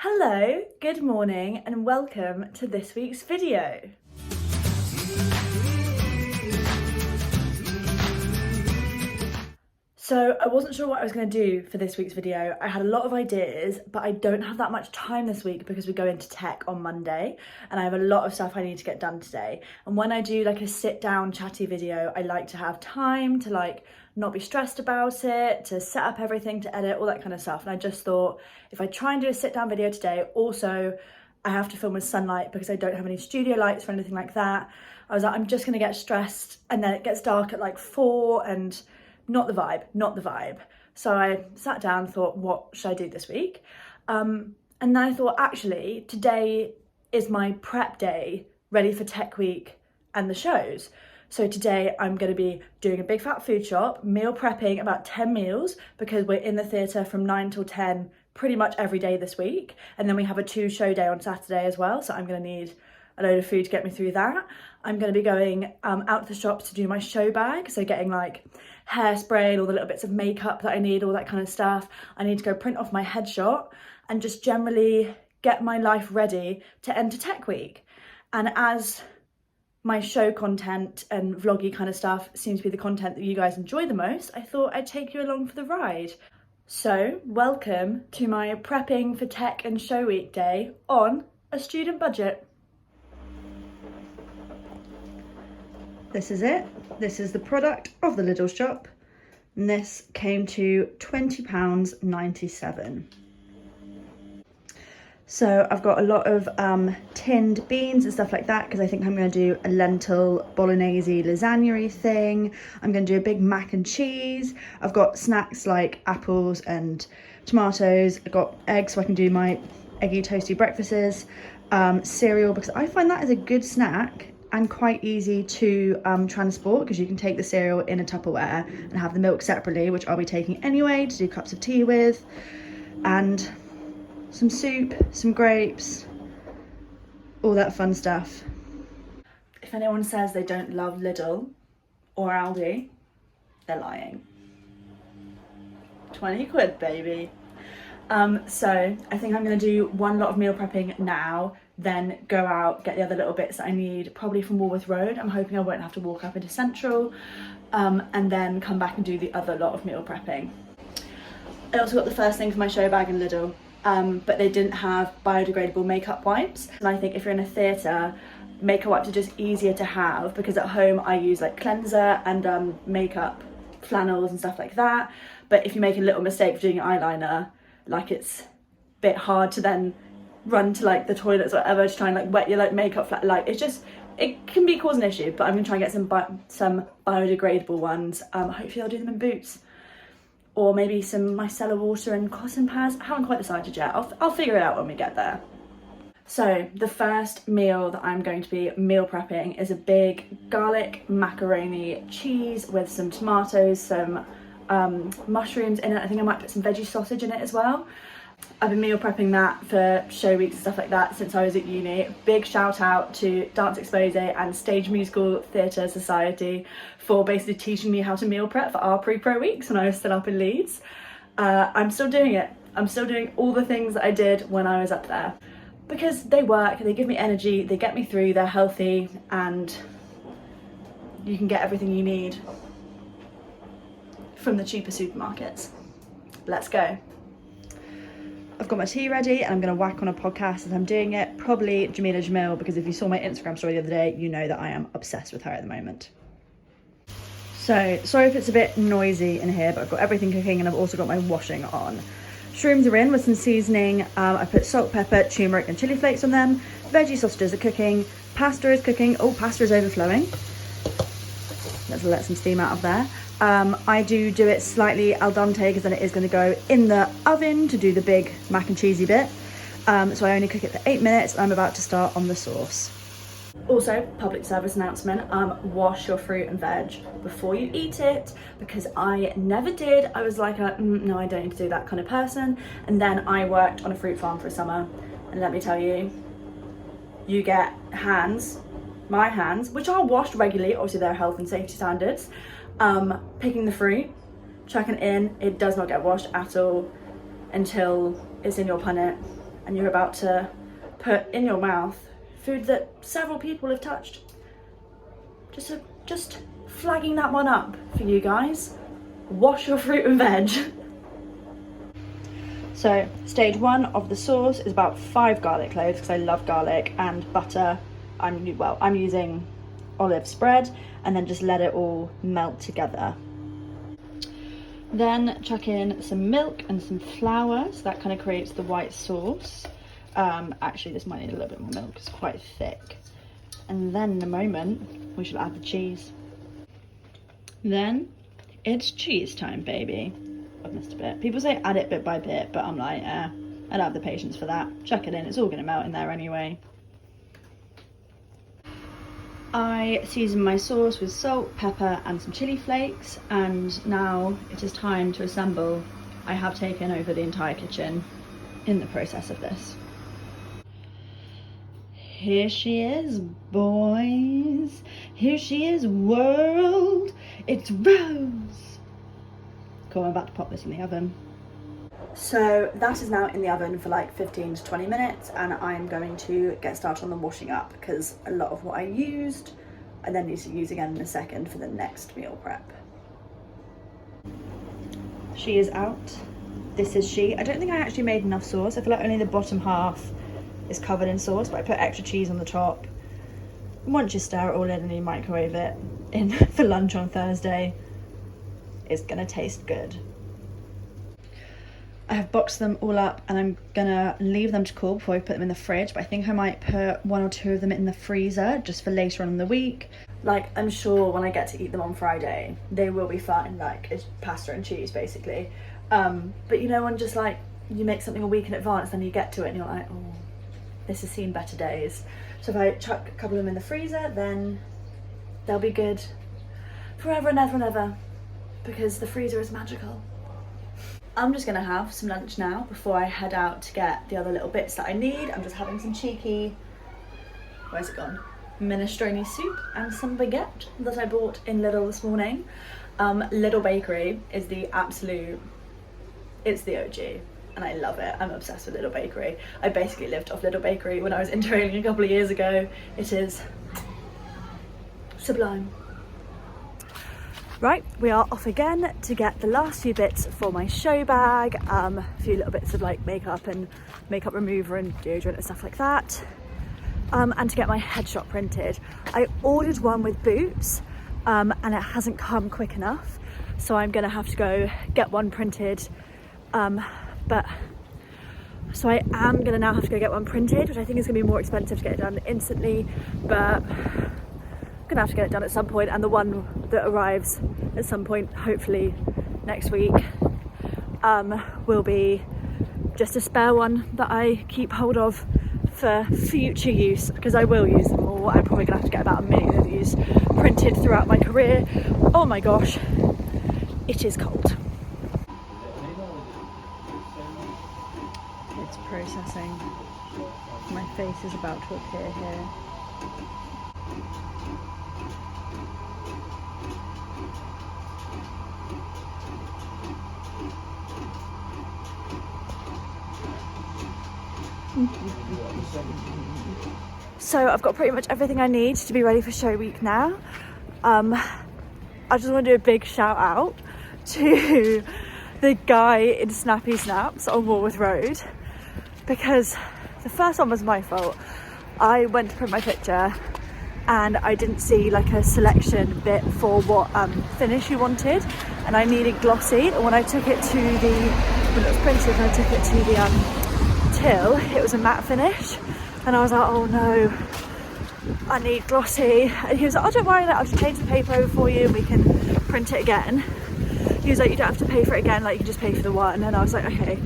Hello, good morning and welcome to this week's video. So I wasn't sure what I was going to do for this week's video. I had a lot of ideas, but I don't have that much time this week because we go into tech on Monday and I have a lot of stuff I need to get done today. And when I do like a sit down chatty video, I like to have time to not be stressed about it, to set up everything, to edit, all that kind of stuff. And I just thought if I try and do a sit down video today, also I have to film with sunlight because I don't have any studio lights or anything like that. I was like, I'm just going to get stressed and then it gets dark at like 4 and not the vibe. So I sat down and thought, what should I do this week? And then I thought, actually, today is my prep day, ready for Tech Week and the shows. So today I'm going to be doing a big fat food shop, meal prepping about 10 meals because we're in the theatre from 9 till 10 pretty much every day this week. And then we have a 2 show day on Saturday as well. So I'm going to need a load of food to get me through that. I'm going to be going out to the shops to do my show bag. So getting like hairspray and all the little bits of makeup that I need, all that kind of stuff. I need to go print off my headshot and just generally get my life ready to enter Tech Week. And as my show content and vloggy kind of stuff seems to be the content that you guys enjoy the most, I thought I'd take you along for the ride. So welcome to my prepping for Tech and Show Week day on a student budget. This is it. This is the product of the Lidl shop. And this came to £20.97. So I've got a lot of tinned beans and stuff like that because I think I'm going to do a lentil bolognese lasagna thing. I'm going to do a big mac and cheese. I've got snacks like apples and tomatoes. I've got eggs so I can do my eggy toasty breakfasts. Cereal because I find that is a good snack and quite easy to transport because you can take the cereal in a Tupperware and have the milk separately, which I'll be taking anyway to do cups of tea with. And some soup, some grapes, all that fun stuff. If anyone says they don't love Lidl or Aldi, they're lying. 20 quid, baby. So I think I'm gonna do one lot of meal prepping now, then go out, get the other little bits that I need, probably from Walworth Road. I'm hoping I won't have to walk up into Central, and then come back and do the other lot of meal prepping. I also got the first thing for my show bag in Lidl, but they didn't have biodegradable makeup wipes. And I think if you're in a theatre, makeup wipes are just easier to have because at home I use like cleanser and makeup flannels and stuff like that. But if you make a little mistake for doing your eyeliner, like it's a bit hard to then run to like the toilets or whatever to try and like wet your like makeup flat. Like it can be cause an issue, but I'm gonna try and get some biodegradable ones. Hopefully I'll do them in Boots or maybe some micellar water and cotton pads. I haven't quite decided yet. I'll figure it out when we get there. So the first meal that I'm going to be meal prepping is a big garlic macaroni cheese with some tomatoes, some mushrooms in it. I think I might put some veggie sausage in it as well. I've been meal prepping that for show weeks and stuff like that since I was at uni. Big shout out to Dance Expose and Stage Musical Theatre Society for basically teaching me how to meal prep for our pre-pro weeks when I was still up in Leeds. I'm still doing it. I'm still doing all the things that I did when I was up there because they work, they give me energy, they get me through, they're healthy, and you can get everything you need from the cheaper supermarkets. Let's go. I've got my tea ready and I'm going to whack on a podcast as I'm doing it, probably Jamila Jamil, because if you saw my Instagram story the other day, you know that I am obsessed with her at the moment. So, sorry if it's a bit noisy in here, but I've got everything cooking and I've also got my washing on. Shrooms are in with some seasoning. I put salt, pepper, turmeric and chili flakes on them. Veggie sausages are cooking. Pasta is cooking. Oh, pasta is overflowing. Let's let some steam out of there. I do it slightly al dente because then it is going to go in the oven to do the big mac and cheesy bit. So I only cook it for 8 minutes. I'm about to start on the sauce. Also, public service announcement, wash your fruit and veg before you eat it because I never did. I was like, no, I don't need to do that kind of person. And then I worked on a fruit farm for a summer. And let me tell you, you get my hands, which are washed regularly, obviously there are health and safety standards. Picking the fruit, chucking it in, it does not get washed at all until it's in your punnet. and you're about to put in your mouth food that several people have touched. Just flagging that one up for you guys. Wash your fruit and veg. So stage 1 of the sauce is about 5 garlic cloves, because I love garlic, and butter. I'm using olive spread, and then just let it all melt together. Then chuck in some milk and some flour, so that kind of creates the white sauce. Actually, this might need a little bit more milk, it's quite thick. And then in a moment, we should add the cheese. Then it's cheese time, baby. I've missed a bit. People say add it bit by bit, but I'm like, I don't have the patience for that. Chuck it in, it's all gonna melt in there anyway. I season my sauce with salt, pepper and some chili flakes, and now it is time to assemble. I have taken over the entire kitchen in the process of this. Here she is, boys. Here she is, world. It's Rose. Cool, I'm about to pop this in the oven. So that is now in the oven for like 15 to 20 minutes, and I'm going to get started on the washing up, because a lot of what I used I then need to use again in a second for the next meal prep. She is out. This is she. I don't think I actually made enough sauce. I feel like only the bottom half is covered in sauce, but I put extra cheese on the top. Once you stir it all in and you microwave it in for lunch on Thursday, it's gonna taste good. I have boxed them all up, and I'm gonna leave them to cool before I put them in the fridge, but I think I might put 1 or 2 of them in the freezer just for later on in the week. Like, I'm sure when I get to eat them on Friday, they will be fine, like it's pasta and cheese basically. But you know, when just like you make something a week in advance, then you get to it and you're like, oh, this has seen better days. So if I chuck a couple of them in the freezer, then they'll be good forever and ever and ever, because the freezer is magical. I'm just gonna have some lunch now before I head out to get the other little bits that I need. I'm just having some cheeky, where's it gone? Minestrone soup and some baguette that I bought in Lidl this morning. Lidl Bakery is the absolute, it's the OG, and I love it. I'm obsessed with Lidl Bakery. I basically lived off Lidl Bakery when I was interrailing a couple of years ago. It is sublime. Right, we are off again to get the last few bits for my show bag, a few little bits of like makeup and makeup remover and deodorant and stuff like that, and to get my headshot printed. I ordered one with boots, and it hasn't come quick enough, so I'm gonna have to go get one printed, so I am gonna now have to go get one printed, which I think is gonna be more expensive to get it done instantly, but I'm gonna have to get it done at some point, and the one that arrives at some point, hopefully next week, will be just a spare one that I keep hold of for future use, because I will use them all. I'm probably gonna have to get about 1 million of these printed throughout my career. Oh my gosh, it is cold. It's processing. My face is about to appear here. So I've got pretty much everything I need to be ready for show week now. I just want to do a big shout out to the guy in Snappy Snaps on Walworth Road, because the first one was my fault. I went to print my picture and I didn't see like a selection bit for what finish you wanted, and I needed glossy, and when I took it to when it was printed and I took it to the till, it was a matte finish, and I was like, oh no, I need glossy. And he was like, oh, don't worry, I'll just change the paper over for you and we can print it again. He was like, you don't have to pay for it again, like you can just pay for the one. And I was like, okay,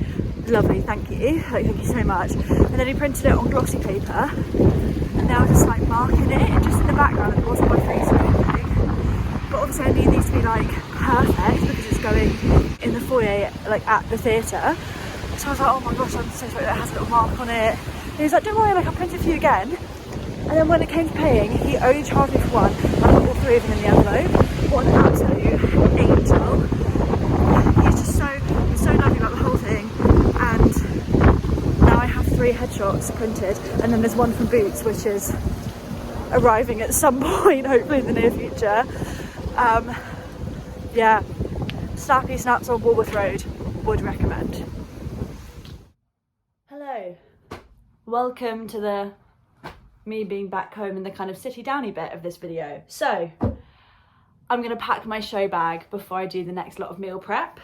lovely, thank you, like, thank you so much. And then he printed it on glossy paper, and now I was just like marking it just in the background, and it wasn't my face or anything. But obviously I need these to be like perfect, because it's going in the foyer, like at the theatre. So I was like, oh my gosh, I'm so sorry, that has a little mark on it. And he was like, don't worry, like I'll print it for you again. And then when it came to paying, he only charged me for one. I put all 3 of them in the envelope. What an absolute angel. He's just so lovely about the whole thing. And now I have 3 3 headshots printed, and then there's one from Boots, which is arriving at some point, hopefully in the near future. Yeah, snappy snaps on Woolworth Road, would recommend. Hello, welcome to me being back home in the kind of city downy bit of this video. So I'm gonna pack my show bag before I do the next lot of meal prep.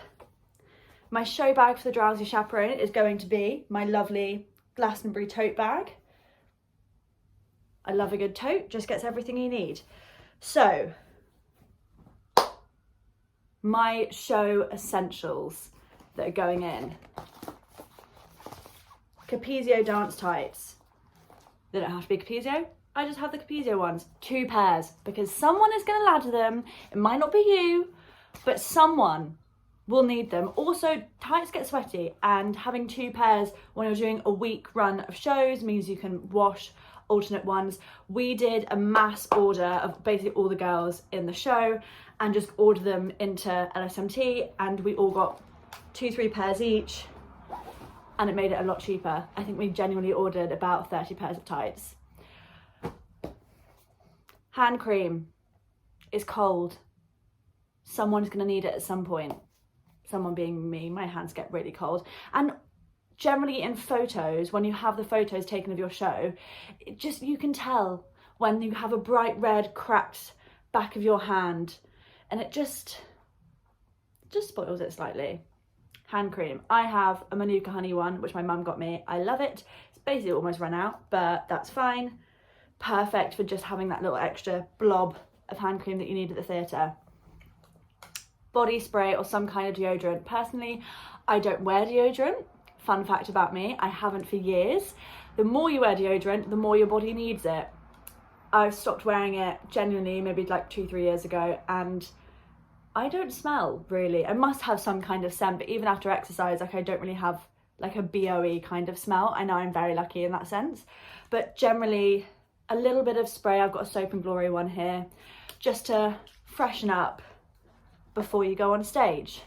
My show bag for the Drowsy Chaperone is going to be my lovely Glastonbury tote bag. I love a good tote, just gets everything you need. So, my show essentials that are going in. Capezio dance tights. They don't have to be Capezio, I just have the Capezio ones. 2 pairs, because someone is gonna ladder them. It might not be you, but someone will need them. Also, tights get sweaty, and having 2 pairs when you're doing a week run of shows means you can wash alternate ones. We did a mass order of basically all the girls in the show and just ordered them into LSMT, and we all got 2-3 pairs each, and it made it a lot cheaper. I think we genuinely ordered about 30 pairs of tights. Hand cream is cold. Someone's gonna need it at some point. Someone being me, my hands get really cold. And generally in photos, when you have the photos taken of your show, you can tell when you have a bright red cracked back of your hand, and it just spoils it slightly. Hand cream. I have a Manuka honey one, which my mum got me. I love it. It's basically almost run out, but that's fine. Perfect for just having that little extra blob of hand cream that you need at the theatre. Body spray or some kind of deodorant. Personally, I don't wear deodorant. Fun fact about me, I haven't for years. The more you wear deodorant, the more your body needs it. I've stopped wearing it genuinely maybe like 2-3 years ago, and I don't smell really. I must have some kind of scent, but even after exercise, like I don't really have like a BOE kind of smell. I know I'm very lucky in that sense, but generally a little bit of spray. I've got a Soap and Glory one here just to freshen up before you go on stage.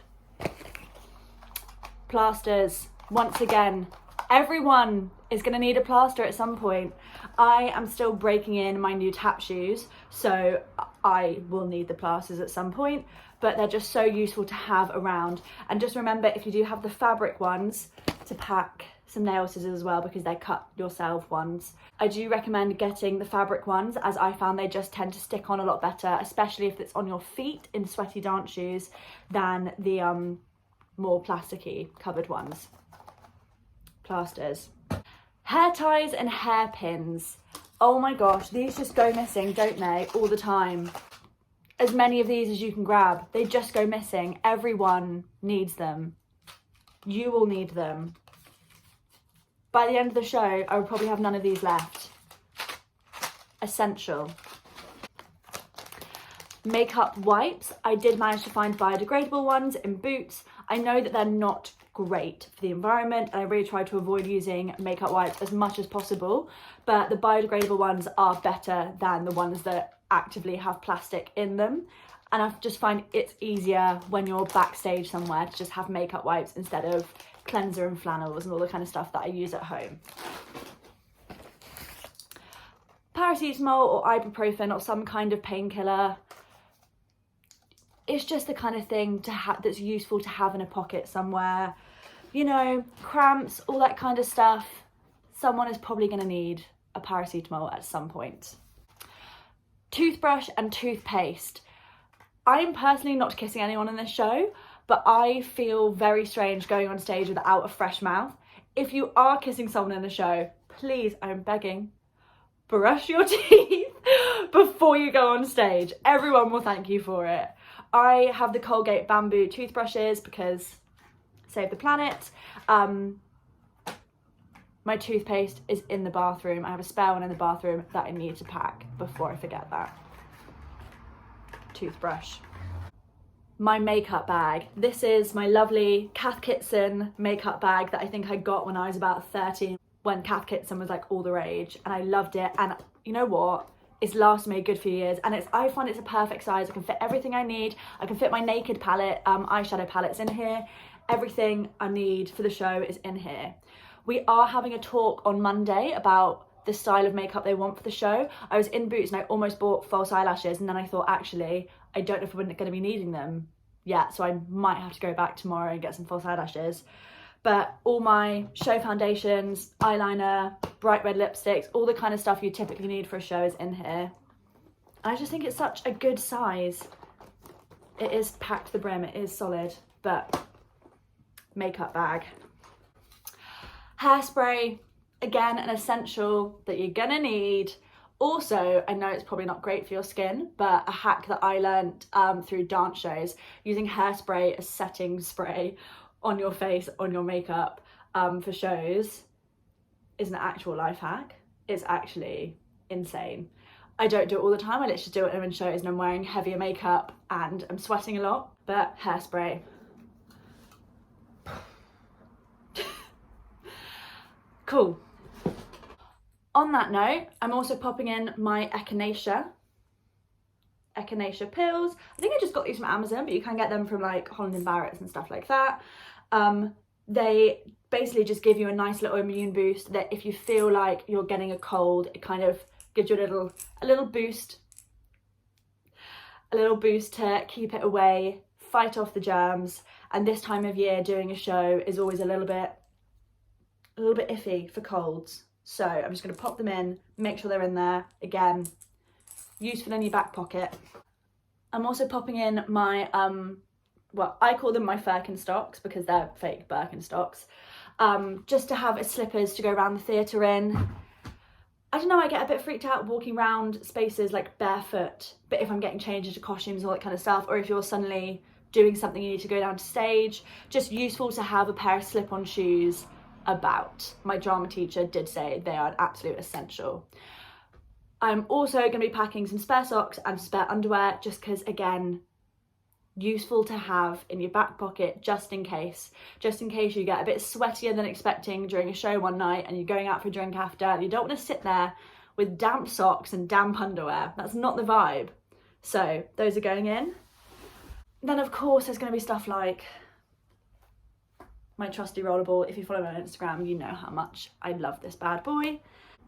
Plasters. Once again, everyone is going to need a plaster at some point. I am still breaking in my new tap shoes, so I will need the plasters at some point, but they're just so useful to have around. And just remember, if you do have the fabric ones, to pack some nail scissors as well, because they're cut yourself ones. I do recommend getting the fabric ones, as I found they just tend to stick on a lot better, especially if it's on your feet in sweaty dance shoes, than the more plasticky covered ones. Plasters. Hair ties and hairpins. Oh my gosh, these just go missing, don't they, all the time. As many of these as you can grab, they just go missing. Everyone needs them. You will need them. By the end of the show, I will probably have none of these left. Essential. Makeup wipes. I did manage to find biodegradable ones in Boots. I know that they're not great for the environment, and I really try to avoid using makeup wipes as much as possible, but the biodegradable ones are better than the ones that actively have plastic in them. And I just find it's easier when you're backstage somewhere to just have makeup wipes instead of cleanser and flannels and all the kind of stuff that I use at home. Paracetamol or ibuprofen or some kind of painkiller. It's just the kind of thing that's useful to have in a pocket somewhere. You know, cramps, all that kind of stuff. Someone is probably going to need a paracetamol at some point. Toothbrush and toothpaste. I'm personally not kissing anyone in this show, but I feel very strange going on stage without a fresh mouth. If you are kissing someone in the show, please, I'm begging, brush your teeth before you go on stage. Everyone will thank you for it. I have the Colgate bamboo toothbrushes because save the planet. My toothpaste is in the bathroom. I have a spare one in the bathroom that I need to pack before I forget that. Toothbrush. My makeup bag. This is my lovely Cath Kidston makeup bag that I think I got when I was about 13, when Cath Kidston was like all the rage, and I loved it. And you know what? It's lasted me a good few years, and I find it's a perfect size. I can fit everything I need. I can fit my naked palette, eyeshadow palettes in here. Everything I need for the show is in here. We are having a talk on Monday about the style of makeup they want for the show. I was in Boots and I almost bought false eyelashes, and then I thought, actually, I don't know if we're going to be needing them yet, so I might have to go back tomorrow and get some false eyelashes. But all my show foundations, eyeliner, bright red lipsticks, all the kind of stuff you typically need for a show is in here. I just think it's such a good size. It is packed to the brim, it is solid, but makeup bag. Hairspray, again, an essential that you're gonna need. Also, I know it's probably not great for your skin, but a hack that I learned through dance shows, using hairspray as setting spray on your face, on your makeup for shows, is an actual life hack. It's actually insane. I don't do it all the time, I literally do it when I'm in shows and I'm wearing heavier makeup and I'm sweating a lot, but hairspray. Cool. On that note, I'm also popping in my echinacea pills. I think I just got these from Amazon, but you can get them from like Holland and Barrett's and stuff like that. They basically just give you a nice little immune boost that if you feel like you're getting a cold, it kind of gives you a little boost to keep it away, fight off the germs. And this time of year doing a show is always a little bit iffy for colds. So I'm just going to pop them in, make sure they're in there. Again, useful in your back pocket. I'm also popping in my, well, I call them my Birkenstocks because they're fake Birkenstocks, just to have as slippers to go around the theatre in. I don't know, I get a bit freaked out walking around spaces like barefoot, but if I'm getting changed into costumes and all that kind of stuff, or if you're suddenly doing something you need to go down to stage, just useful to have a pair of slip-on shoes about. My drama teacher did say they are an absolute essential. I'm also going to be packing some spare socks and spare underwear, just because, again, useful to have in your back pocket just in case you get a bit sweatier than expecting during a show one night and you're going out for a drink after, and you don't want to sit there with damp socks and damp underwear. That's not the vibe. So those are going in. Then of course there's going to be stuff like my trusty rollerball. If you follow me on Instagram, you know how much I love this bad boy.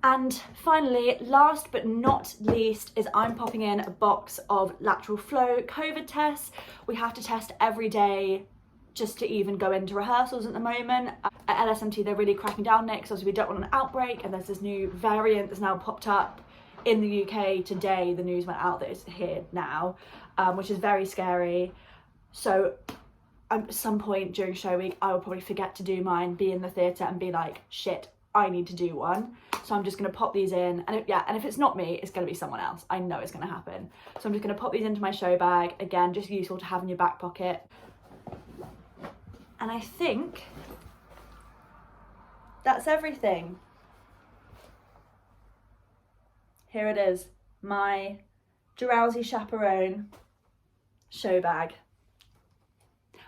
And finally, last but not least, is I'm popping in a box of lateral flow COVID tests. We have to test every day just to even go into rehearsals at the moment. At LSMT, they're really cracking down on it because we don't want an outbreak, and there's this new variant that's now popped up in the UK today. The news went out that it's here now, which is very scary. So at some point during show week, I will probably forget to do mine, be in the theatre and be like, shit, I need to do one. So I'm just going to pop these in, and if it's not me, it's going to be someone else. I know it's going to happen. So I'm just going to pop these into my show bag. Again, just useful to have in your back pocket. And I think that's everything. Here it is, my Drowsy Chaperone show bag.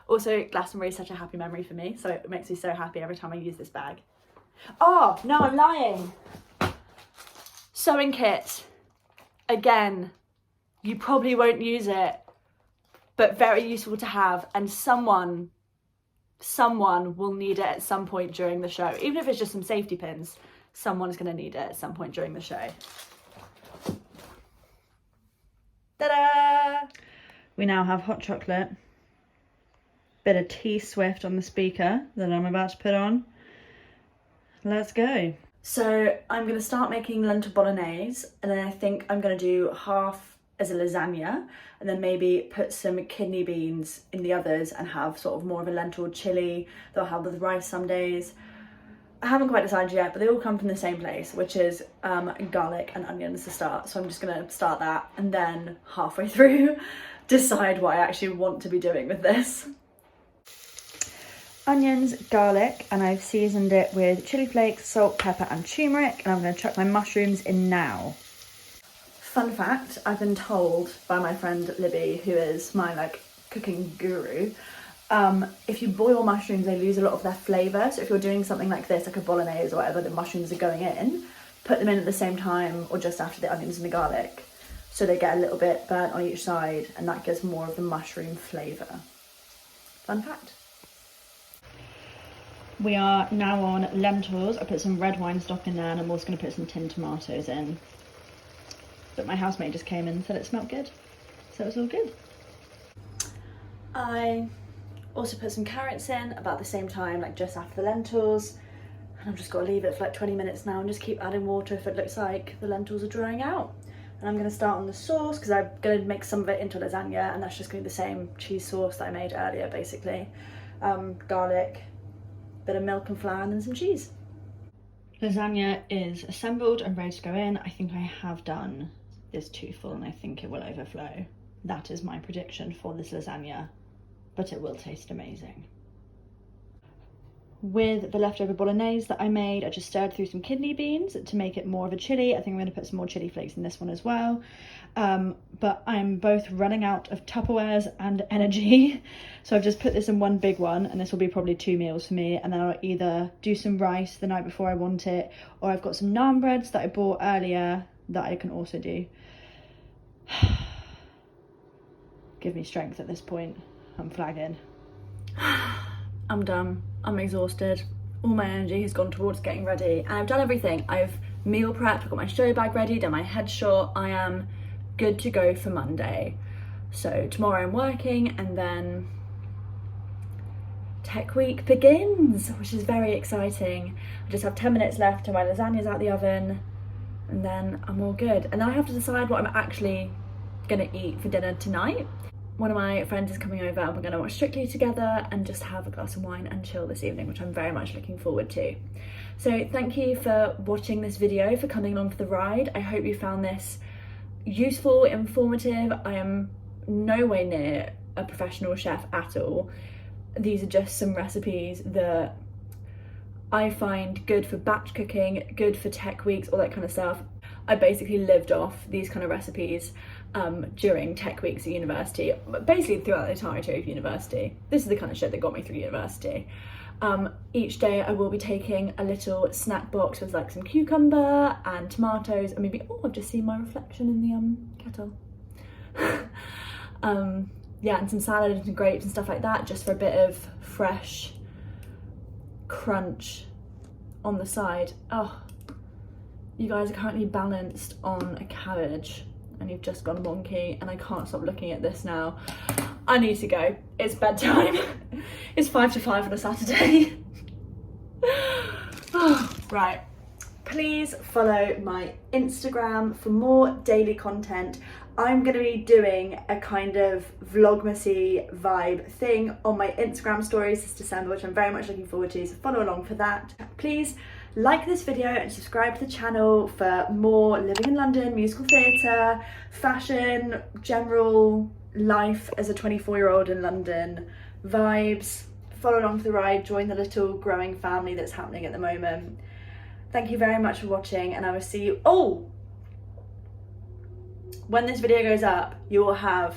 Also, Glastonbury is such a happy memory for me, so it makes me so happy every time I use this bag. Oh, no, I'm lying. Sewing kit. Again, you probably won't use it, but very useful to have, and someone will need it at some point during the show. Even if it's just some safety pins, someone's going to need it at some point during the show. Ta-da! We now have hot chocolate, bit of T-Swift on the speaker that I'm about to put on. Let's go. So I'm going to start making lentil bolognese, and then I think I'm going to do half as a lasagna, and then maybe put some kidney beans in the others and have sort of more of a lentil chili that I'll have with rice some days. I haven't quite decided yet, but they all come from the same place, which is garlic and onions to start. So I'm just going to start that, and then halfway through decide what I actually want to be doing with this. Onions, garlic, and I've seasoned it with chili flakes, salt, pepper and turmeric, and I'm going to chuck my mushrooms in now. Fun fact, I've been told by my friend Libby, who is my cooking guru, if you boil mushrooms, they lose a lot of their flavour. So if you're doing something like this, like a bolognese or whatever, the mushrooms are going in, put them in at the same time or just after the onions and the garlic, so they get a little bit burnt on each side, and that gives more of the mushroom flavour. Fun fact. We are now on lentils. I put some red wine stock in there and I'm also going to put some tinned tomatoes in. But my housemate just came in and said it smelled good, so it's all good. I also put some carrots in about the same time, like just after the lentils. And I've just got to leave it for like 20 minutes now and just keep adding water if it looks like the lentils are drying out. And I'm going to start on the sauce because I'm going to make some of it into lasagna, and that's just going to be the same cheese sauce that I made earlier basically. Garlic, bit of milk and flour, and then some cheese. Lasagna is assembled and ready to go in. I think I have done this too full and I think it will overflow. That is my prediction for this lasagna, but it will taste amazing. With the leftover bolognese that I made, I just stirred through some kidney beans to make it more of a chilli. I think I'm going to put some more chilli flakes in this one as well. But I'm both running out of Tupperwares and energy. So I've just put this in one big one, and this will be probably 2 meals for me. And then I'll either do some rice the night before I want it, or I've got some naan breads that I bought earlier that I can also do. Give me strength at this point. I'm flagging. I'm done. I'm exhausted. All my energy has gone towards getting ready, and I've done everything. I've meal prepped, I've got my show bag ready, done my headshot. I am good to go for Monday. So tomorrow I'm working, and then tech week begins, which is very exciting. I just have 10 minutes left till my lasagna's out the oven, and then I'm all good. And then I have to decide what I'm actually gonna eat for dinner tonight. One of my friends is coming over and we're going to watch Strictly together and just have a glass of wine and chill this evening, which I'm very much looking forward to. So thank you for watching this video, for coming along for the ride. I hope you found this useful, informative. I am no way near a professional chef at all. These are just some recipes that I find good for batch cooking, good for tech weeks, all that kind of stuff. I basically lived off these kind of recipes during tech weeks at university, basically throughout the entirety of university. This is the kind of shit that got me through university. Each day I will be taking a little snack box with like some cucumber and tomatoes, and maybe, oh, I've just seen my reflection in the kettle. Yeah, and some salad and some grapes and stuff like that, just for a bit of fresh crunch on the side. Oh, you guys are currently balanced on a cabbage and you've just gone wonky, and I can't stop looking at this now. I need to go. It's bedtime. It's 5 to 5 on a Saturday. Oh, right. Please follow my Instagram for more daily content. I'm going to be doing a kind of vlogmasy vibe thing on my Instagram stories this December, which I'm very much looking forward to, so follow along for that. Please like this video and subscribe to the channel for more living in London, musical theatre, fashion, general life as a 24-year-old in London vibes. Follow along for the ride, join the little growing family that's happening at the moment. Thank you very much for watching, and I will see you. Oh! When this video goes up, you will have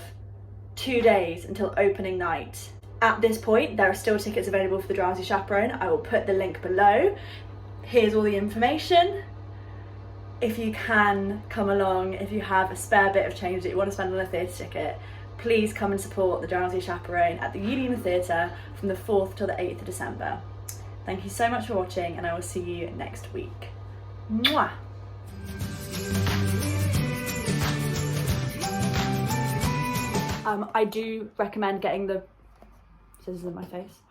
2 days until opening night. At this point, there are still tickets available for the Drowsy Chaperone. I will put the link below. Here's all the information. If you can come along, if you have a spare bit of change that you want to spend on a theatre ticket, please come and support the Drowsy Chaperone at the Union Theatre from the 4th till the 8th of December. Thank you so much for watching, and I will see you next week. Mwah! I do recommend getting the scissors in my face.